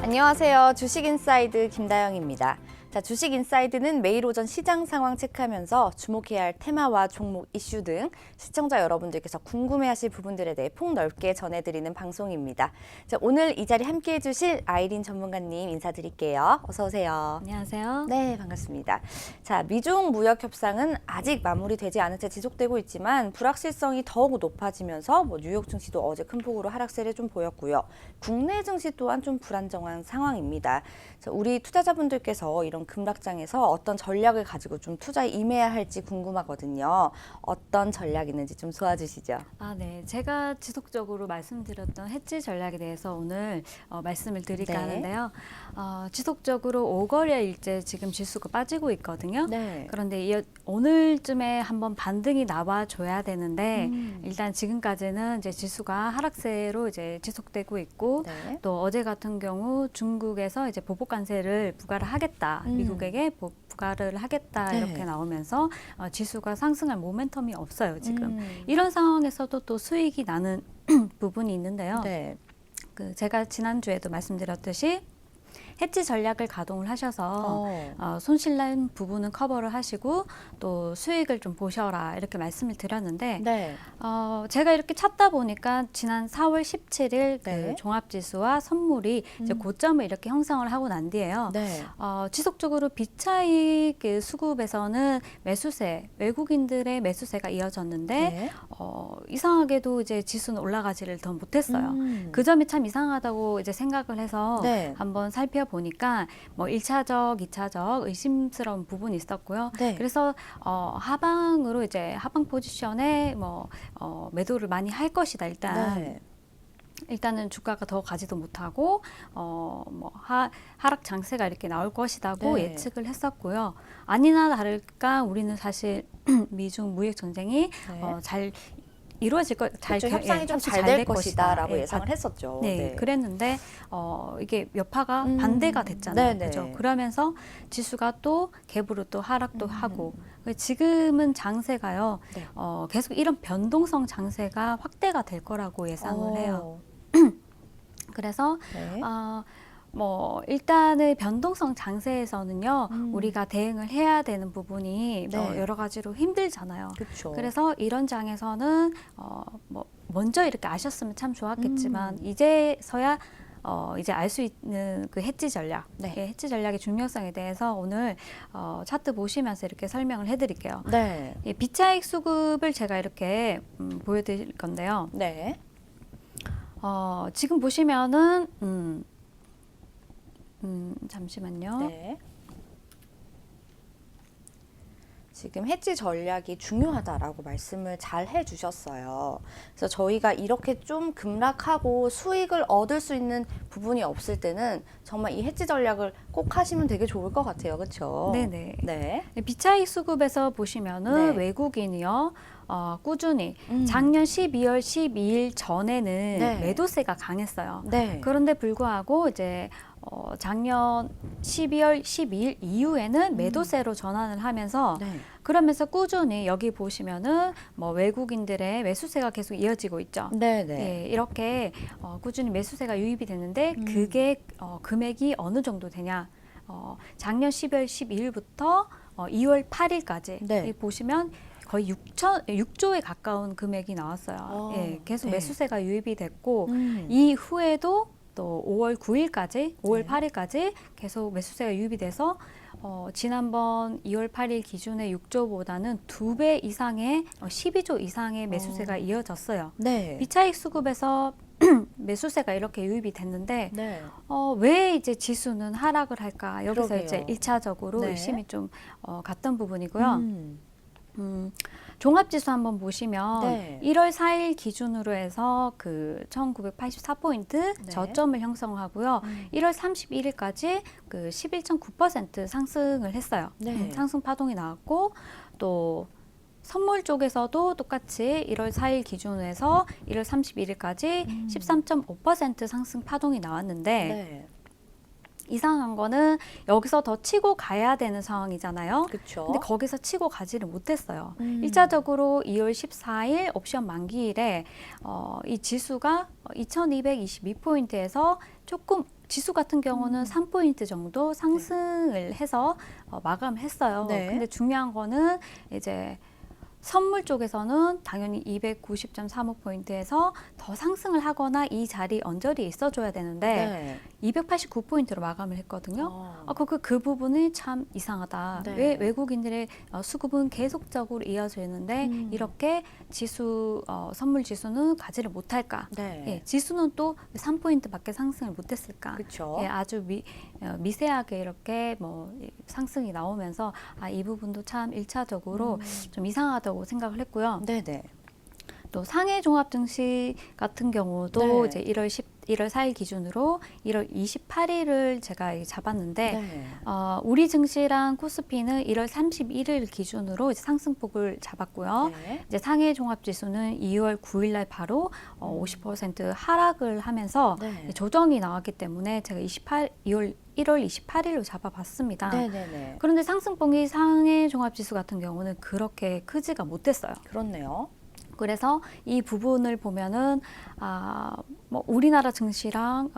안녕하세요. 주식인사이드 김다영입니다. 자, 주식인사이드는 매일 오전 시장 상황 체크하면서 주목해야 할 테마와 종목 이슈 등 시청자 여러분들께서 궁금해하실 부분들에 대해 폭넓게 전해드리는 방송입니다. 자, 오늘 이 자리 함께해 주실 아이린 전문가님 인사드릴게요. 어서 오세요. 안녕하세요. 네, 반갑습니다. 자, 미중 무역 협상은 아직 마무리되지 않은 채 지속되고 있지만 불확실성이 더욱 높아지면서 뉴욕 증시도 어제 큰 폭으로 하락세를 좀 보였고요. 국내 증시 또한 좀 불안정한 상황입니다. 자, 우리 투자자분들께서 이런 급락장에서 어떤 전략을 가지고 좀 투자에 임해야 할지 궁금하거든요. 어떤 전략이 있는지 좀 도와주시죠. 네. 제가 지속적으로 말씀드렸던 해지 전략에 대해서 오늘 말씀을 드릴까 네. 하는데요. 지속적으로 5거래일째 지금 지수가 빠지고 있거든요. 네. 그런데 오늘쯤에 한번 반등이 나와줘야 되는데 일단 지금까지는 이제 지수가 하락세로 이제 지속되고 있고 네. 또 어제 같은 경우 중국에서 이제 보복 관세를 부과를 하겠다. 미국에게 부과를 하겠다. 네. 이렇게 나오면서 지수가 상승할 모멘텀이 없어요, 지금. 이런 상황에서도 또 수익이 나는 부분이 있는데요. 네. 제가 지난주에도 말씀드렸듯이 해지 전략을 가동을 하셔서 손실난 부분은 커버를 하시고 또 수익을 좀 보셔라 이렇게 말씀을 드렸는데 네. 제가 이렇게 찾다 보니까 지난 4월 17일 네. 그 종합지수와 선물이 이제 고점을 이렇게 형성을 하고 난 뒤에요. 네. 지속적으로 비차익 그 수급에서는 매수세, 외국인들의 매수세가 이어졌는데 네. 이상하게도 이제 지수는 올라가지를 더 못했어요. 그 점이 참 이상하다고 이제 생각을 해서 네. 한번 살펴보니까 뭐 1차적, 2차적 의심스러운 부분이 있었고요. 네. 그래서 하방으로 이제 하방 포지션에 매도를 많이 할 것이다. 네. 일단은 주가가 더 가지도 못하고 하락 장세가 이렇게 나올 것이라고 네. 예측을 했었고요. 아니나 다를까 우리는 사실 미중 무역 전쟁이 네. 잘 이루어질 것, 그렇죠. 협상이 좀 잘 될 것이다라고 예상을 했었죠. 네, 그랬는데 이게 여파가 반대가 됐잖아요. 네네. 그죠? 그러면서 지수가 또 갭으로 또 하락도 하고 지금은 장세가요. 네. 계속 이런 변동성 장세가 확대가 될 거라고 예상을 해요. 그래서 네. 일단은 변동성 장세에서는요, 우리가 대응을 해야 되는 부분이 네. 여러 가지로 힘들잖아요. 그렇죠. 그래서 이런 장에서는 먼저 이렇게 아셨으면 참 좋았겠지만 이제서야 이제 알 수 있는 그 해지 전략, 네. 해지 전략의 중요성에 대해서 오늘 차트 보시면서 이렇게 설명을 해드릴게요. 네. 비차익 수급을 제가 이렇게 보여드릴 건데요. 네. 지금 보시면은 잠시만요. 네. 지금 해지 전략이 중요하다라고 말씀을 잘 해주셨어요. 그래서 저희가 이렇게 좀 급락하고 수익을 얻을 수 있는 부분이 없을 때는 정말 이 해지 전략을 꼭 하시면 되게 좋을 것 같아요. 그렇죠? 네네. 네. 비차익 수급에서 보시면은 네. 외국인이요. 꾸준히 작년 12월 12일 전에는 네. 매도세가 강했어요. 네. 그런데 불구하고 이제 작년 12월 12일 이후에는 매도세로 전환을 하면서 네. 그러면서 꾸준히 여기 보시면은 외국인들의 매수세가 계속 이어지고 있죠. 네. 네. 네, 이렇게 꾸준히 매수세가 유입이 됐는데 그게 금액이 어느 정도 되냐? 작년 12월 12일부터 2월 8일까지 네. 보시면 거의 6조에 가까운 금액이 나왔어요. 예, 계속 네. 매수세가 유입이 됐고 이후에도 또 5월 9일까지, 5월 8일까지 계속 매수세가 유입이 돼서 지난번 2월 8일 기준의 6조보다는 2배 이상의 12조 이상의 매수세가 이어졌어요. 네. 비차익 수급에서 매수세가 이렇게 유입이 됐는데 네. 왜 이제 지수는 하락을 할까? 여기서 그러게요. 이제 1차적으로 네. 의심이 좀 갔던 부분이고요. 종합지수 한번 보시면 네. 1월 4일 기준으로 해서 그 1984포인트 네. 저점을 형성하고요. 1월 31일까지 그 11.9% 상승을 했어요. 네. 상승 파동이 나왔고 또 선물 쪽에서도 똑같이 1월 4일 기준으로 해서 1월 31일까지 13.5% 상승 파동이 나왔는데 네. 이상한 거는 여기서 더 치고 가야 되는 상황이잖아요. 그렇죠. 근데 거기서 치고 가지를 못했어요. 1차적으로 2월 14일 옵션 만기일에 이 지수가 2222포인트에서 조금 지수 같은 경우는 3포인트 정도 상승을 해서 마감했어요. 네. 근데 중요한 거는 이제 선물 쪽에서는 당연히 290.35포인트에서 더 상승을 하거나 이 자리 언저리에 있어줘야 되는데 네. 289포인트로 마감을 했거든요. 그 부분이 참 이상하다. 네. 왜 외국인들의 수급은 계속적으로 이어져 있는데 이렇게 지수 선물 지수는 가지를 못할까? 네. 예, 지수는 또 3포인트밖에 상승을 못했을까? 그렇죠. 예, 아주 미세하게 이렇게 뭐 상승이 나오면서 이 부분도 참 1차적으로 좀 이상하다고 생각을 했고요. 네네. 또 상해 종합 증시 같은 경우도 네. 이제 1월 4일 기준으로 1월 28일을 제가 잡았는데 네. 우리 증시랑 코스피는 1월 31일 기준으로 이제 상승폭을 잡았고요. 네. 이제 상해 종합 지수는 2월 9일 날 바로 50% 하락을 하면서 네. 조정이 나왔기 때문에 제가 1월 28일로 잡아봤습니다. 네네네. 그런데 상승폭이 상해 종합 지수 같은 경우는 그렇게 크지가 못했어요. 그렇네요. 그래서 이 부분을 보면은 뭐 우리나라 증시랑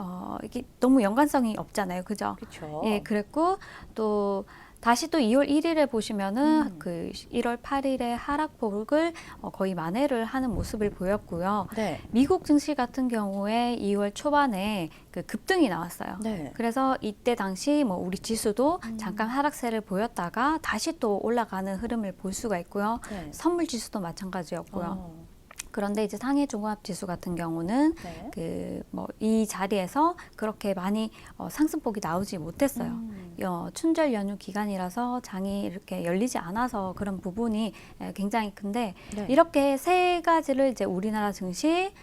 이게 너무 연관성이 없잖아요, 그죠? 그렇죠. 예, 그랬고 또 다시 또 2월 1일에 보시면은 그 1월 8일에 하락폭을 거의 만회를 하는 모습을 보였고요. 네. 미국 증시 같은 경우에 2월 초반에 그 급등이 나왔어요. 네. 그래서 이때 당시 뭐 우리 지수도 잠깐 하락세를 보였다가 다시 또 올라가는 흐름을 볼 수가 있고요. 네. 선물 지수도 마찬가지였고요. 어. 그런데 이제 상해 종합 지수 같은 경우는 네. 그 뭐 이 자리에서 그렇게 많이 상승폭이 나오지 못했어요. 춘절 연휴 기간이라서 장이 이렇게 열리지 않아서 그런 부분이 굉장히 큰데 네. 이렇게 세 가지를 이제 우리나라 증시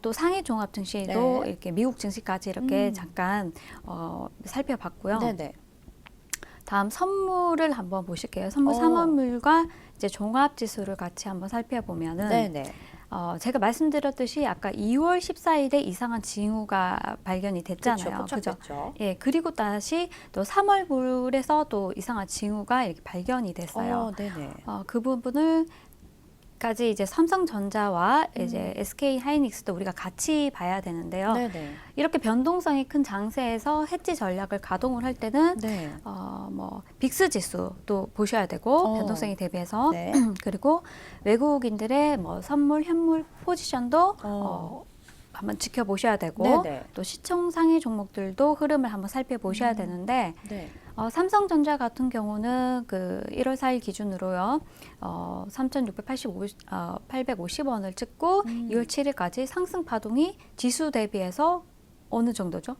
또 상해 종합 증시도 네. 이렇게 미국 증시까지 이렇게 잠깐 살펴봤고요. 네네. 다음 선물을 한번 보실게요. 선물 어. 3월물과 이제 종합 지수를 같이 한번 살펴보면은 네네. 제가 말씀드렸듯이 아까 2월 14일에 이상한 징후가 발견이 됐잖아요. 그죠? 포착됐죠. 예, 그리고 다시 또 3월물에서 또 이상한 징후가 이렇게 발견이 됐어요. 네네. 그 부분을 까지 이제 삼성전자와 이제 SK 하이닉스도 우리가 같이 봐야 되는데요. 네네. 이렇게 변동성이 큰 장세에서 해지 전략을 가동을 할 때는 네. 뭐 빅스 지수도 보셔야 되고 변동성에 대비해서 네. 그리고 외국인들의 뭐 선물 현물 포지션도 한번 지켜보셔야 되고 네네. 또 시총 상위 종목들도 흐름을 한번 살펴보셔야 되는데 네. 삼성전자 같은 경우는 그 1월 4일 기준으로요, 850원을 찍고 2월 7일까지 상승 파동이 지수 대비해서 어느 정도죠?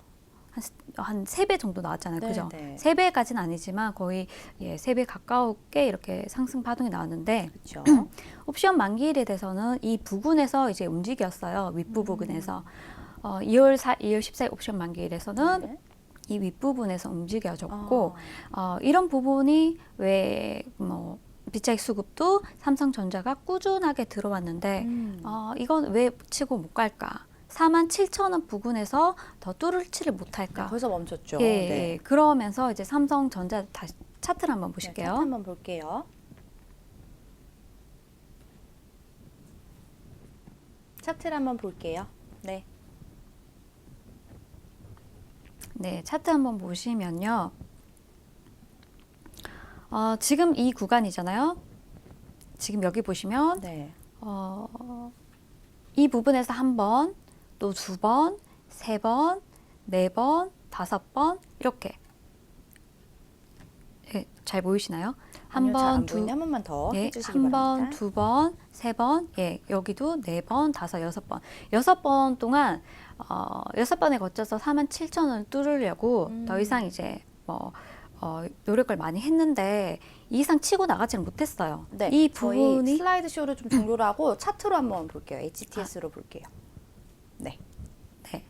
한 3배 정도 나왔잖아요. 네, 그죠? 네. 3배까지는 아니지만 거의 3배 가까우게 이렇게 상승 파동이 나왔는데 그렇죠. 옵션 만기일에 대해서는 이 부근에서 이제 움직였어요. 윗부 부근에서. 2월 14일 옵션 만기일에서는 네. 이 윗부분에서 움직여졌고 이런 부분이 왜 뭐 비차익 수급도 삼성전자가 꾸준하게 들어왔는데 이건 왜 치고 못 갈까? 47,000원 부근에서 더 뚫지를 못할까? 네, 거기서 멈췄죠. 예, 네. 예. 그러면서 이제 삼성전자 다시 차트를 한번 보실게요. 차트 한번 볼게요. 차트를 한번 볼게요. 네. 네, 차트 한번 보시면요. 지금 이 구간이잖아요. 지금 여기 보시면 네. 이 부분에서 한 번, 또 2번, 3번, 4번, 5번 이렇게 잘 보이시나요? 한 번, 한 번만 더 예, 해주시기 한 바랍니다. 번, 2번, 3번, 예, 여기도 4번, 5, 6번. 6번 동안 6번에 거쳐서 47,000원을 뚫으려고 더 이상 이제 뭐 노력을 많이 했는데 이 이상 치고 나가지는 못했어요. 네, 이 저희 부분이 슬라이드 쇼를 좀 종료를 하고 차트로 한번 볼게요. HTS로 볼게요. 네. 네.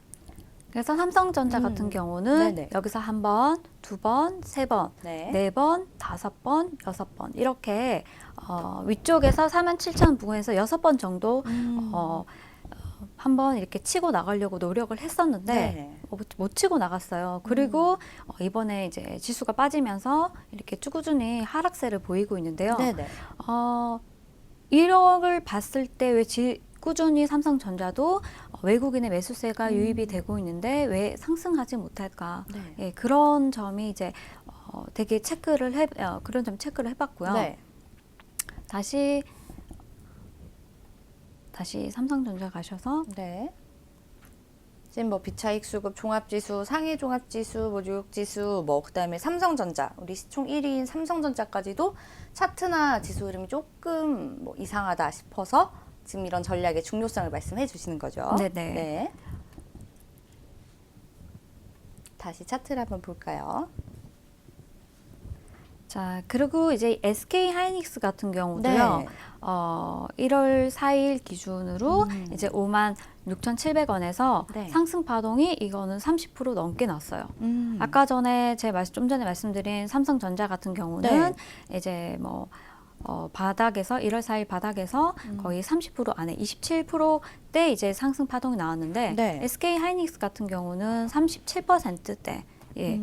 그래서 삼성전자 같은 경우는 네네. 여기서 한 번, 2번, 3번, 네. 4번, 5번, 6번 이렇게 위쪽에서 47,000원 부근에서 6번 정도 한번 이렇게 치고 나가려고 노력을 했었는데 네. 못 치고 나갔어요. 그리고 이번에 이제 지수가 빠지면서 이렇게 꾸준히 하락세를 보이고 있는데요. 네네. 1억을 봤을 때 왜 꾸준히 삼성전자도 외국인의 매수세가 유입이 되고 있는데 왜 상승하지 못할까? 네. 예, 그런 점이 이제 되게 그런 점 체크를 해봤고요. 네. 다시 삼성전자 가셔서 네. 지금 뭐 비차익 수급 종합지수, 상해 종합지수, 뭐 뉴욕지수, 뭐 그다음에 삼성전자, 우리 시총 1위인 삼성전자까지도 차트나 지수 흐름이 조금 뭐 이상하다 싶어서 지금 이런 전략의 중요성을 말씀해 주시는 거죠. 네네. 네. 다시 차트를 한번 볼까요? 자, 그리고 이제 SK 하이닉스 같은 경우도요. 네. 1월 4일 기준으로 이제 56,700원에서 네. 상승 파동이 이거는 30% 넘게 났어요. 아까 전에 좀 전에 말씀드린 삼성전자 같은 경우는 이제 뭐 바닥에서 1월 4일 바닥에서 거의 30% 안에 27%대 이제 상승 파동이 나왔는데 네. SK 하이닉스 같은 경우는 37%대 예,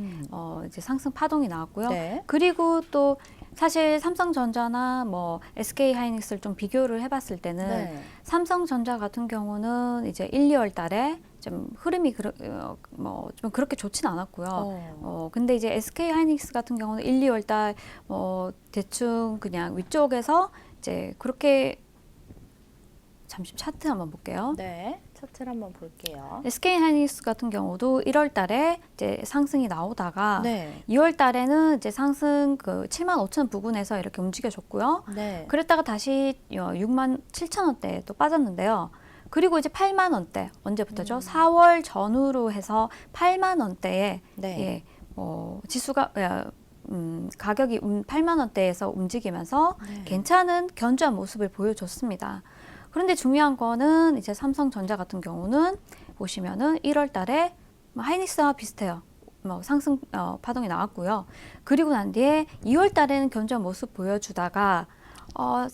이제 상승 파동이 나왔고요. 네. 그리고 또 사실 삼성전자나 뭐 SK 하이닉스를 좀 비교를 해봤을 때는 네. 삼성전자 같은 경우는 이제 1, 2월 달에 좀 흐름이 좀 그렇게 좋진 않았고요. 근데 이제 SK 하이닉스 같은 경우는 1, 2월 달 대충 그냥 위쪽에서 이제 그렇게 잠시 차트 한번 볼게요. 네. 차트를 한번 볼게요. SK 하이닉스 같은 경우도 1월 달에 이제 상승이 나오다가 네. 2월 달에는 이제 상승 75,000 부근에서 이렇게 움직여줬고요. 네. 그랬다가 다시 67,000원대에 또 빠졌는데요. 그리고 이제 8만 원대 언제부터죠? 4월 전후로 해서 8만 원대에 네. 예, 지수가 가격이 8만 원대에서 움직이면서 괜찮은 견조한 모습을 보여줬습니다. 그런데 중요한 거는 이제 삼성전자 같은 경우는 보시면은 1월 달에 하이닉스와 비슷해요. 상승 파동이 나왔고요. 그리고 난 뒤에 2월 달에는 견조한 모습 보여주다가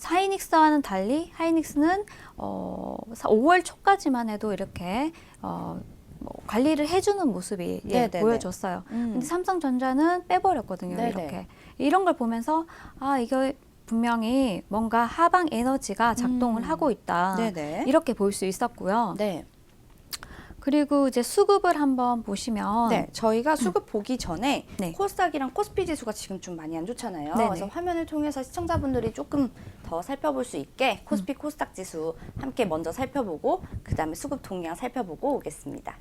하이닉스와는 달리 하이닉스는 5월 초까지만 해도 이렇게 관리를 해주는 모습이 보여줬어요. 근데 삼성전자는 빼버렸거든요. 네네. 이렇게 이런 걸 보면서 이거 분명히 뭔가 하방 에너지가 작동을 하고 있다. 네네. 이렇게 볼 수 있었고요. 네. 그리고 이제 수급을 한번 보시면 네, 저희가 수급 보기 전에 네. 코스닥이랑 코스피 지수가 지금 좀 많이 안 좋잖아요. 네네. 그래서 화면을 통해서 시청자분들이 조금 더 살펴볼 수 있게 코스피 코스닥 지수 함께 먼저 살펴보고 그 다음에 수급 동향 살펴보고 오겠습니다.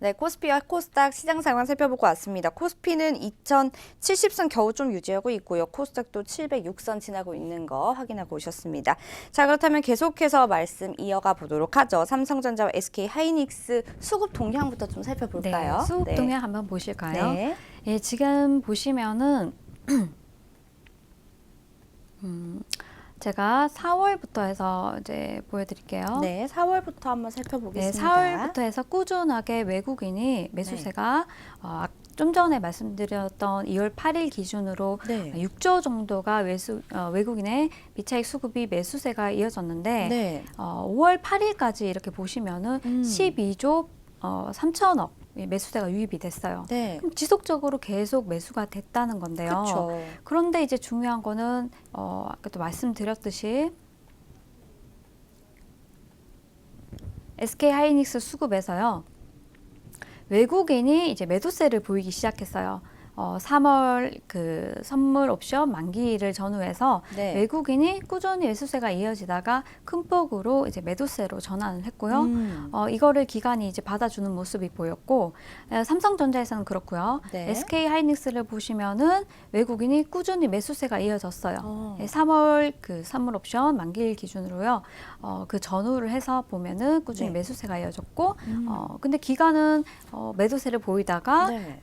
네, 코스피와 코스닥 시장 상황 살펴보고 왔습니다. 코스피는 2070선 겨우 좀 유지하고 있고요. 코스닥도 706선 지나고 있는 거 확인하고 오셨습니다. 자, 그렇다면 계속해서 말씀 이어가 보도록 하죠. 삼성전자와 SK하이닉스 수급 동향부터 좀 살펴볼까요? 네, 수급 동향 한번 보실까요? 네. 예, 지금 보시면은 제가 4월부터 해서 이제 보여드릴게요. 네, 4월부터 한번 네, 살펴보겠습니다. 4월부터 해서 꾸준하게 외국인이 매수세가 좀 전에 말씀드렸던 2월 8일 기준으로 네. 6조 정도가 외국인의 미차익 수급이 매수세가 이어졌는데 네. 5월 8일까지 이렇게 보시면은 12조 3천억 매수세가 유입이 됐어요. 네. 그럼 지속적으로 계속 매수가 됐다는 건데요. 그렇죠. 그런데 이제 중요한 거는 아까도 말씀드렸듯이 SK하이닉스 수급에서요. 외국인이 이제 매도세를 보이기 시작했어요. 3월 그 선물 옵션 만기를 전후해서 네. 외국인이 꾸준히 매수세가 이어지다가 큰 폭으로 이제 매도세로 전환을 했고요. 이거를 기관이 이제 받아주는 모습이 보였고 삼성전자에서는 그렇고요. 네. SK하이닉스를 보시면은 외국인이 꾸준히 매수세가 이어졌어요. 네. 3월 그 선물 옵션 만기일 기준으로요. 그 전후를 해서 보면은 꾸준히 네. 매수세가 이어졌고 근데 기관은 매도세를 보이다가 네.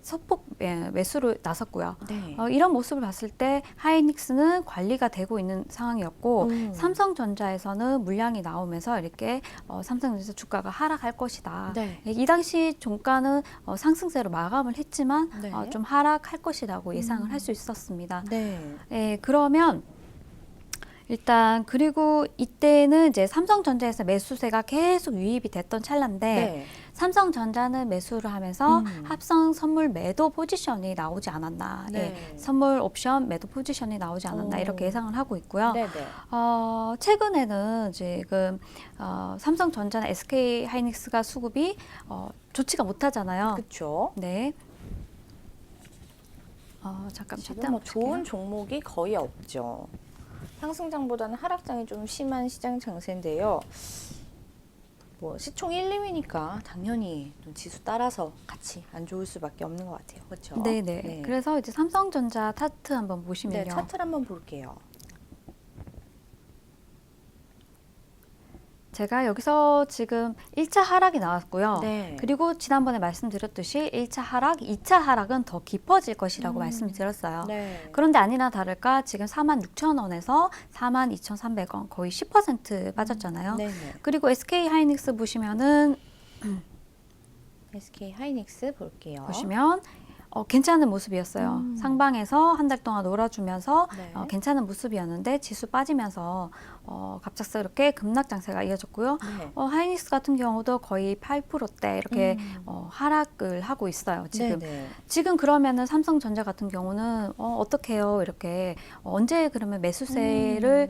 소폭 매수로 나섰고요. 네. 이런 모습을 봤을 때 하이닉스는 관리가 되고 있는 상황이었고 삼성전자에서는 물량이 나오면서 이렇게 삼성전자 주가가 하락할 것이다. 네. 이 당시 종가는 상승세로 마감을 했지만 네. 좀 하락할 것이라고 예상을 할 수 있었습니다. 네. 그러면 일단 그리고 이때는 이제 삼성전자에서 매수세가 계속 유입이 됐던 찰나인데 네. 삼성전자는 매수를 하면서 합성 선물 매도 포지션이 나오지 않았나, 네. 선물 옵션 매도 포지션이 나오지 않았나 오. 이렇게 예상을 하고 있고요. 네. 네. 최근에는 지금 삼성전자나 SK하이닉스가 수급이 좋지가 못하잖아요. 그렇죠. 네. 잠깐 지금 차트 뭐 한번 좋은 볼게요. 종목이 거의 없죠. 상승장보다는 하락장이 좀 심한 시장 장세인데요. 뭐 시총 1, 2위니까 당연히 좀 지수 따라서 같이 안 좋을 수밖에 없는 것 같아요. 그렇죠? 네네. 네. 그래서 이제 삼성전자 차트 한번 보시면요. 네, 차트를 한번 볼게요. 제가 여기서 지금 1차 하락이 나왔고요. 네. 그리고 지난번에 말씀드렸듯이 1차 하락, 2차 하락은 더 깊어질 것이라고 말씀을 드렸어요. 네. 그런데 아니나 다를까 지금 46,000원에서 42,300원 거의 10% 빠졌잖아요. 네. 그리고 SK하이닉스 보시면은 SK 하이닉스 볼게요. 보시면 괜찮은 모습이었어요. 상방에서 한 달 동안 놀아주면서 네. 괜찮은 모습이었는데 지수 빠지면서 갑작스럽게 급락 장세가 이어졌고요. 네. 하이닉스 같은 경우도 거의 8%대 이렇게 하락을 하고 있어요. 지금 네. 지금 그러면은 삼성전자 같은 경우는 어떻게 해요? 이렇게 언제 그러면 매수세를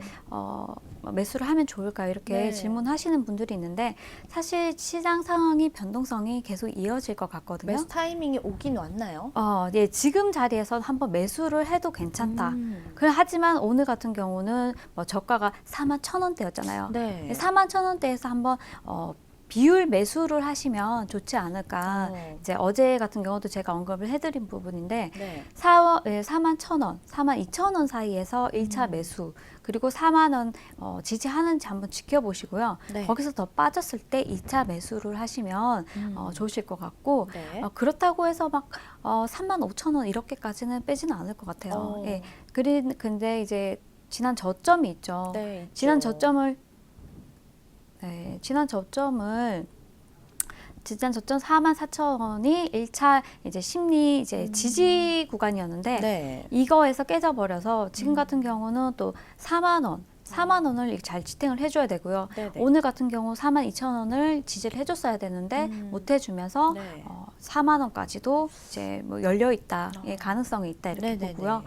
매수를 하면 좋을까요? 이렇게 네. 질문하시는 분들이 있는데 사실 시장 상황이 변동성이 계속 이어질 것 같거든요. 매수 타이밍이 오긴 왔나요? 예, 지금 자리에서 한번 매수를 해도 괜찮다. 하지만 오늘 같은 경우는 뭐 저가가 41,000원대였잖아요. 네. 41,000원대에서 한번 비율 매수를 하시면 좋지 않을까. 이제 어제 같은 경우도 제가 언급을 해드린 부분인데 네. 41,000원, 42,000원 사이에서 1차 매수 그리고 4만 원 지지하는지 한번 지켜보시고요. 네. 거기서 더 빠졌을 때 2차 매수를 하시면 좋으실 것 같고 네. 그렇다고 해서 막 35,000원 이렇게까지는 빼지는 않을 것 같아요. 예. 근데 이제 지난 저점이 있죠. 네, 있죠. 지난 저점을 지난 저점 44,000원이 1차 이제 심리 이제 지지 구간이었는데 네. 이거에서 깨져버려서 지금 같은 경우는 또 4만 원을 잘 지탱을 해줘야 되고요. 네네. 오늘 같은 경우 42,000원을 지지를 해줬어야 되는데 못 해주면서 네. 4만 원까지도 이제 뭐 열려 있다, 가능성이 있다 이렇게 네네네. 보고요.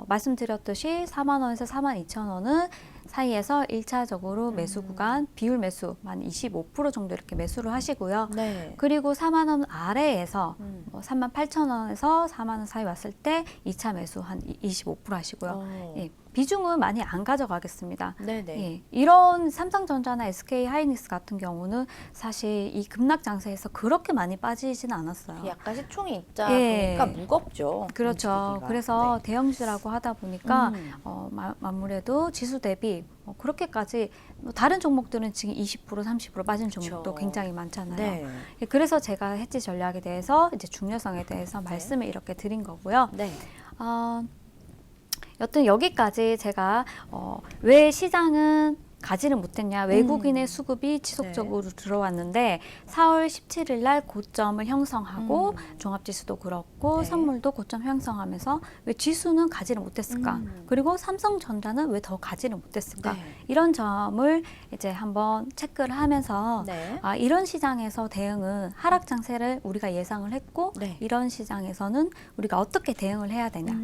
말씀드렸듯이 4만 원에서 42,000원은 사이에서 1차적으로 매수 구간 비율 매수 한 25% 정도 이렇게 매수를 하시고요. 네. 그리고 4만 원 아래에서 38,000원에서 4만 원 사이 왔을 때 2차 매수 한 25% 하시고요. 예, 비중은 많이 안 가져가겠습니다. 네네. 예, 이런 삼성전자나 SK 하이닉스 같은 경우는 사실 이 급락 장세에서 그렇게 많이 빠지지는 않았어요. 약간 시총이 있다 예. 보니까 무겁죠. 그렇죠. 움직이기가. 그래서 대형주라고 하다 보니까 음. 아무래도 지수 대비 그렇게까지 다른 종목들은 지금 20% 30% 빠진 종목도 그렇죠. 굉장히 많잖아요. 네. 예, 그래서 제가 해지 전략에 대해서 이제 중요성에 대해서 말씀을 이렇게 드린 거고요. 네. 여튼 여기까지 제가 왜 시장은 가지를 못했냐, 외국인의 수급이 지속적으로 들어왔는데 4월 17일 날 고점을 형성하고 종합지수도 그렇고 네. 선물도 고점 형성하면서 왜 지수는 가지를 못했을까? 그리고 삼성전자는 왜 더 가지를 못했을까? 네. 이런 점을 이제 한번 체크를 하면서 네. 이런 시장에서 대응은 하락 장세를 우리가 예상을 했고 네. 이런 시장에서는 우리가 어떻게 대응을 해야 되냐?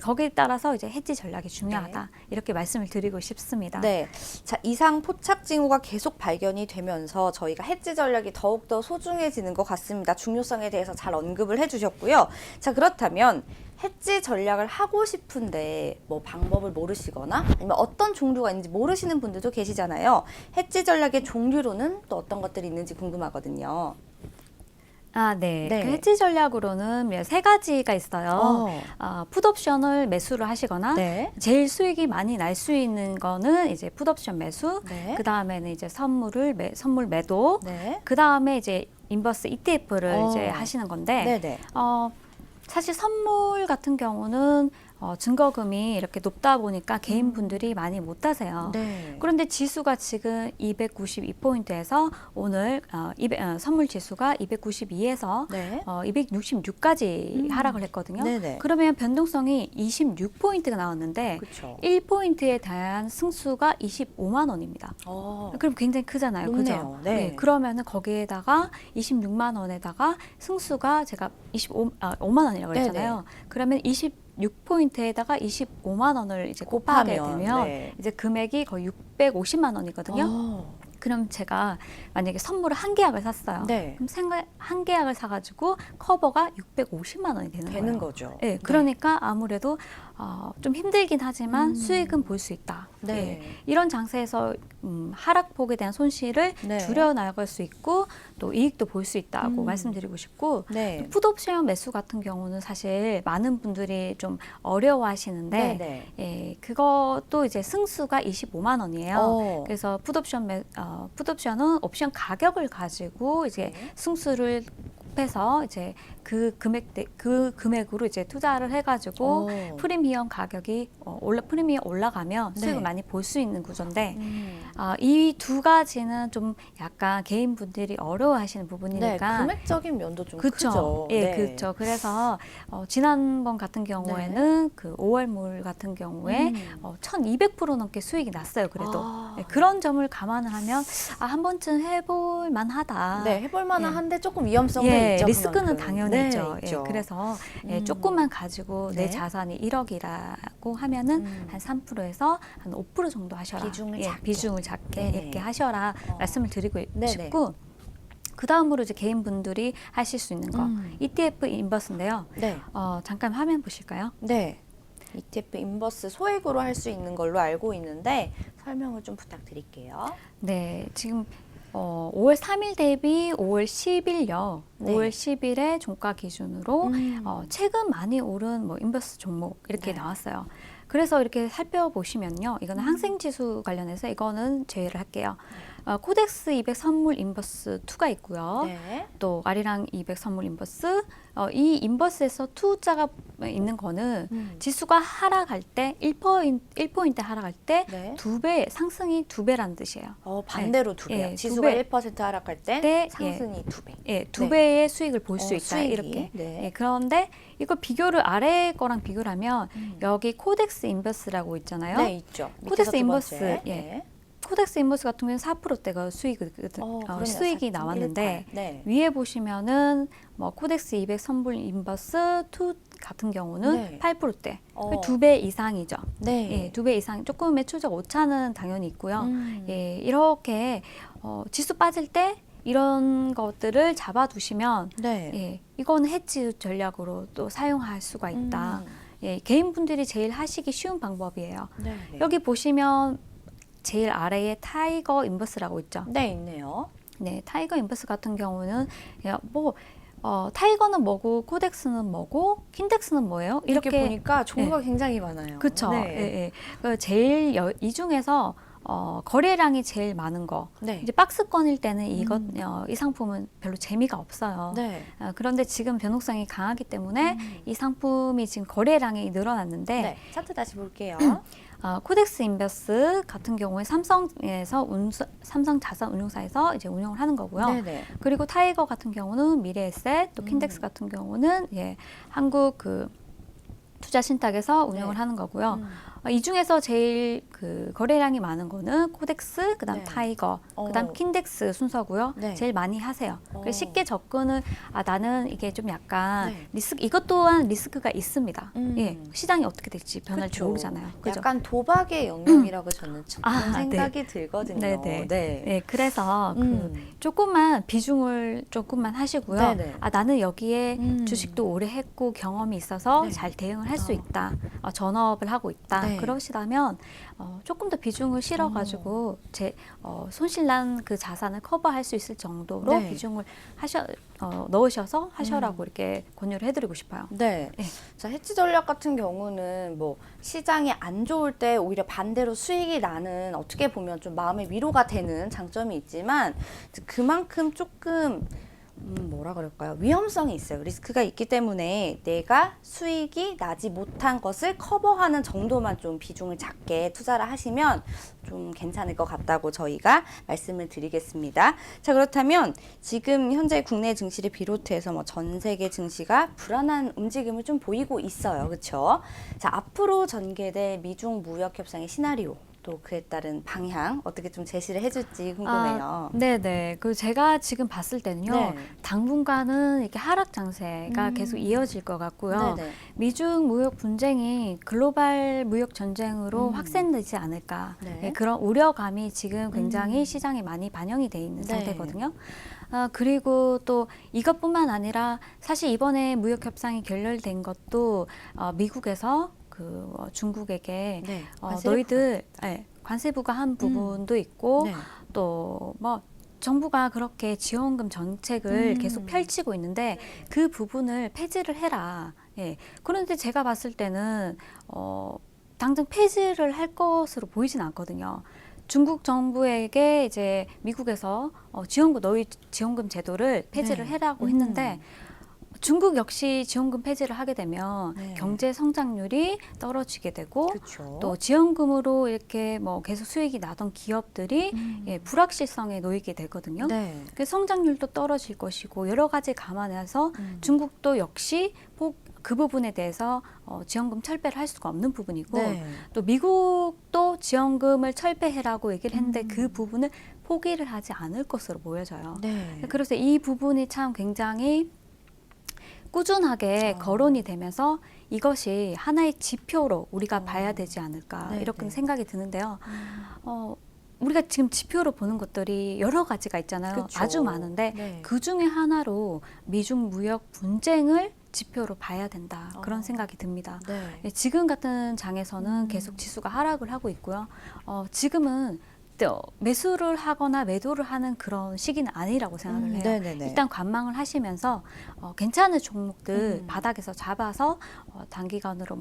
거기에 따라서 이제 해지 전략이 중요하다. 이렇게 말씀을 드리고 싶습니다. 네. 자, 이상 포착 징후가 계속 발견이 되면서 저희가 해지 전략이 더욱더 소중해지는 것 같습니다. 중요성에 대해서 잘 언급을 해주셨고요. 자, 그렇다면 해지 전략을 하고 싶은데 뭐 방법을 모르시거나 아니면 어떤 종류가 있는지 모르시는 분들도 계시잖아요. 해지 전략의 종류로는 또 어떤 것들이 있는지 궁금하거든요. 네. 네. 그 해지 전략으로는 세 가지가 있어요. 풋옵션을 매수를 하시거나 네. 제일 수익이 많이 날 수 있는 거는 이제 풋옵션 매수, 네. 그 다음에는 이제 선물 매도, 네. 그 다음에 이제 인버스 ETF를 이제 어. 하시는 건데, 네네. 사실 선물 같은 경우는 증거금이 이렇게 높다 보니까 개인분들이 많이 못 하세요. 네. 그런데 지수가 지금 292포인트에서 오늘 선물 지수가 292에서 네. 266까지 하락을 했거든요. 네네. 그러면 변동성이 26포인트가 나왔는데 그렇죠. 1포인트에 대한 승수가 25만 원입니다. 그럼 굉장히 크잖아요. 높네요. 그죠? 네. 그러면은 거기에다가 26만 원에다가 승수가 제가 5만 원이라고 네네. 그랬잖아요. 그러면 26포인트에다가 25만 원을 이제 곱하게 곱하면, 되면 네. 이제 금액이 거의 650만 원이거든요. 그럼 제가 만약에 선물을 한 계약을 샀어요. 네. 그럼 한 계약을 사가지고 커버가 650만 원이 되는 거예요. 거죠. 네, 그러니까 아무래도 좀 힘들긴 하지만 수익은 볼 수 있다. 네. 예, 이런 장세에서 하락폭에 대한 손실을 네. 줄여나갈 수 있고 또 이익도 볼 수 있다고 말씀드리고 싶고 네. 풋옵션 매수 같은 경우는 사실 많은 분들이 좀 어려워하시는데 네네. 예, 그것도 이제 승수가 25만 원이에요. 그래서 풋옵션은 옵션 가격을 가지고 이제 네. 승수를 곱해서 이제 그 금액으로 이제 투자를 해가지고 프리미엄 가격이 프리미엄 올라가면 수익을 네. 많이 볼 수 있는 구조인데 이 두 가지는 좀 약간 개인분들이 어려워하시는 네, 부분이니까 금액적인 면도 좀 그쵸. 크죠. 예, 네. 그렇죠. 그래서 지난번 같은 경우에는 그 5월물 같은 경우에 1,200% 넘게 수익이 났어요. 그래도 예, 그런 점을 감안을 하면 한 번쯤 해볼 만하다. 네, 해볼 만한 예. 한데 조금 위험성도 예, 있죠. 리스크는 그만큼. 당연히 네, 있죠. 예, 있죠. 그래서 조금만 가지고 네. 내 자산이 1억이라고 하면은 한 3%에서 한 5% 정도 하셔라. 비중을 예, 작게. 비중을 작게 네네. 이렇게 하셔라 말씀을 드리고 네네. 싶고 그 다음으로 이제 개인분들이 하실 수 있는 거 ETF 인버스인데요. 네. 잠깐 화면 보실까요? 네. ETF 인버스 소액으로 할 수 있는 걸로 알고 있는데 설명을 좀 부탁드릴게요. 네, 지금 5월 3일 대비 5월 10일요. 네. 5월 10일에 종가 기준으로 최근 많이 오른 인버스 종목 이렇게 네. 나왔어요. 그래서 이렇게 살펴보시면요. 이거는 항생지수 관련해서 이거는 제외를 할게요. 코덱스 200 선물 인버스 2가 있고요. 네. 또 아리랑 200 선물 인버스. 이 인버스에서 2자가 있는 거는 지수가 하락할 때 1포인트 하락할 때 네. 2배 상승이 2배라는 뜻이에요. 반대로 두 배요. 예, 지수가 두 배. 1% 하락할 때 네, 상승이 두 배. 예, 2배의 수익을 볼 수 있다. 수익이. 이렇게. 네. 예, 그런데 이거 비교를 아래 거랑 비교를 하면 여기 코덱스 인버스라고 있잖아요. 네, 있죠. 코덱스 밑에서 두 인버스, 번째. 예. 네. 코덱스 인버스 같은 경우는 4%대가 그러네요. 수익이 4.18. 나왔는데 네. 위에 보시면은 코덱스 200 선불 인버스 2 같은 경우는 네. 8%대. 어. 2배 이상이죠. 네. 예, 2배 이상. 조금의 추적 오차는 당연히 있고요. 예, 이렇게 지수 빠질 때 이런 것들을 잡아두시면 네. 예, 이건 해지 전략으로 또 사용할 수가 있다. 예, 개인분들이 제일 하시기 쉬운 방법이에요. 네. 여기 보시면 제일 아래에 타이거 인버스라고 있죠. 네, 있네요. 네, 타이거 인버스 같은 경우는 타이거는 뭐고 코덱스는 뭐고 킨덱스는 뭐예요? 이렇게 보니까 종류가 굉장히 많아요. 그렇죠. 네. 예, 예. 그 제일 이 중에서 거래량이 제일 많은 거. 네. 이제 박스권일 때는 이 상품은 별로 재미가 없어요. 네. 그런데 지금 변동성이 강하기 때문에 이 상품이 지금 거래량이 늘어났는데 네. 차트 다시 볼게요. 코덱스 인버스 같은 경우에 삼성에서 삼성 자산운용사에서 이제 운영을 하는 거고요. 네네. 그리고 타이거 같은 경우는 미래에셋, 또 킨덱스 같은 경우는 한국 그 투자신탁에서 운영을 네. 하는 거고요. 이 중에서 제일 그 거래량이 많은 거는 코덱스, 그다음 네. 타이거, 그다음 킨덱스 순서고요. 네. 제일 많이 하세요. 그래서 쉽게 접근을 나는 이게 좀 약간 네. 이것 또한 리스크가 있습니다. 예, 음. 시장이 어떻게 될지 변할지 그쵸. 모르잖아요. 그죠? 약간 도박의 영역이라고 저는 그런 네. 생각이 들거든요. 네네. 네. 네, 그래서 음. 조금만 비중을 조금만 하시고요. 네네. 나는 여기에 음. 주식도 오래 했고 경험이 있어서 네. 잘 대응을 할 수 있다. 전업을 하고 있다. 네. 그러시다면 조금 더 비중을 실어가지고 손실난 그 자산을 커버할 수 있을 정도로 네. 비중을 넣으셔서 하셔라고 이렇게 권유를 해드리고 싶어요. 네. 네. 자, 해지 전략 같은 경우는 뭐 시장이 안 좋을 때 오히려 반대로 수익이 나는 어떻게 보면 좀 마음의 위로가 되는 장점이 있지만 그만큼 조금 뭐라 그럴까요? 위험성이 있어요. 리스크가 있기 때문에 내가 수익이 나지 못한 것을 커버하는 정도만 좀 비중을 작게 투자를 하시면 좀 괜찮을 것 같다고 저희가 말씀을 드리겠습니다. 자, 그렇다면 지금 현재 국내 증시를 비롯해서 뭐 전 세계 증시가 불안한 움직임을 좀 보이고 있어요. 그렇죠? 자, 앞으로 전개될 미중 무역 협상의 시나리오 또 그에 따른 방향 어떻게 좀 제시를 해줄지 궁금해요. 네네. 제가 지금 봤을 때는요, 네. 당분간은 이렇게 하락 장세가 계속 이어질 것 같고요. 네네. 미중 무역 분쟁이 글로벌 무역 전쟁으로 확산되지 않을까. 네. 그런 우려감이 지금 굉장히 시장에 많이 반영이 돼 있는 네. 상태거든요. 그리고 또 이것뿐만 아니라 사실 이번에 무역 협상이 결렬된 것도 미국에서 중국에게 네. 너희들 관세부가 한 부분도 있고 네. 또 뭐 정부가 그렇게 지원금 정책을 계속 펼치고 있는데 그 부분을 폐지를 해라. 예. 그런데 제가 봤을 때는 당장 폐지를 할 것으로 보이진 않거든요. 중국 정부에게 이제 미국에서 너희 지원금 제도를 폐지를 네. 해라고 했는데 중국 역시 지원금 폐지를 하게 되면 네. 경제 성장률이 떨어지게 되고 그렇죠. 또 지원금으로 이렇게 뭐 계속 수익이 나던 기업들이 불확실성에 놓이게 되거든요. 네. 그 성장률도 떨어질 것이고 여러 가지 감안해서 중국도 역시 그 부분에 대해서 지원금 철폐를 할 수가 없는 부분이고 네. 또 미국도 지원금을 철폐해라고 얘기를 했는데 그 부분을 포기를 하지 않을 것으로 보여져요. 네. 그래서 이 부분이 참 굉장히 꾸준하게 거론이 되면서 이것이 하나의 지표로 우리가 봐야 되지 않을까 네, 이렇게 네. 생각이 드는데요. 우리가 지금 지표로 보는 것들이 여러 가지가 있잖아요. 그쵸. 아주 많은데 네. 그 중에 하나로 미중 무역 분쟁을 지표로 봐야 된다. 그런 생각이 듭니다. 네. 지금 같은 장에서는 계속 지수가 하락을 하고 있고요. 지금은 또 매수를 하거나 매도를 하는 그런 시기는 아니라고 생각을 해요. 네네네. 일단 관망을 하시면서 괜찮은 종목들 바닥에서 잡아서 단기간으로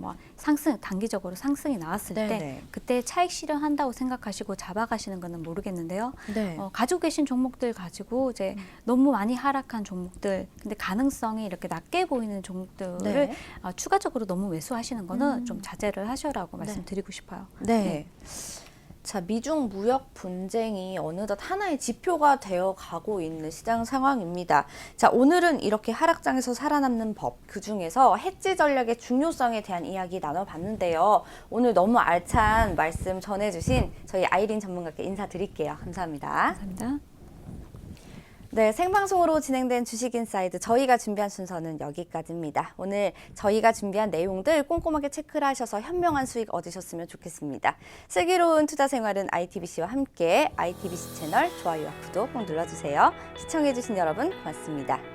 단기적으로 상승이 나왔을 때 네네. 그때 차익 실현한다고 생각하시고 잡아가시는 거는 모르겠는데요. 네. 가지고 계신 종목들 가지고 이제 너무 많이 하락한 종목들, 근데 가능성이 이렇게 낮게 보이는 종목들을 네. 추가적으로 너무 매수하시는 거는 좀 자제를 하셔라고 네. 말씀드리고 싶어요. 네. 자, 미중 무역 분쟁이 어느덧 하나의 지표가 되어 가고 있는 시장 상황입니다. 자, 오늘은 이렇게 하락장에서 살아남는 법, 그중에서 해지 전략의 중요성에 대한 이야기 나눠봤는데요. 오늘 너무 알찬 말씀 전해주신 저희 아이린 전문가께 인사드릴게요. 감사합니다. 감사합니다. 네, 생방송으로 진행된 주식인사이드 저희가 준비한 순서는 여기까지입니다. 오늘 저희가 준비한 내용들 꼼꼼하게 체크를 하셔서 현명한 수익 얻으셨으면 좋겠습니다. 슬기로운 투자 생활은 ITBC와 함께 ITBC 채널 좋아요와 구독 꼭 눌러주세요. 시청해주신 여러분 고맙습니다.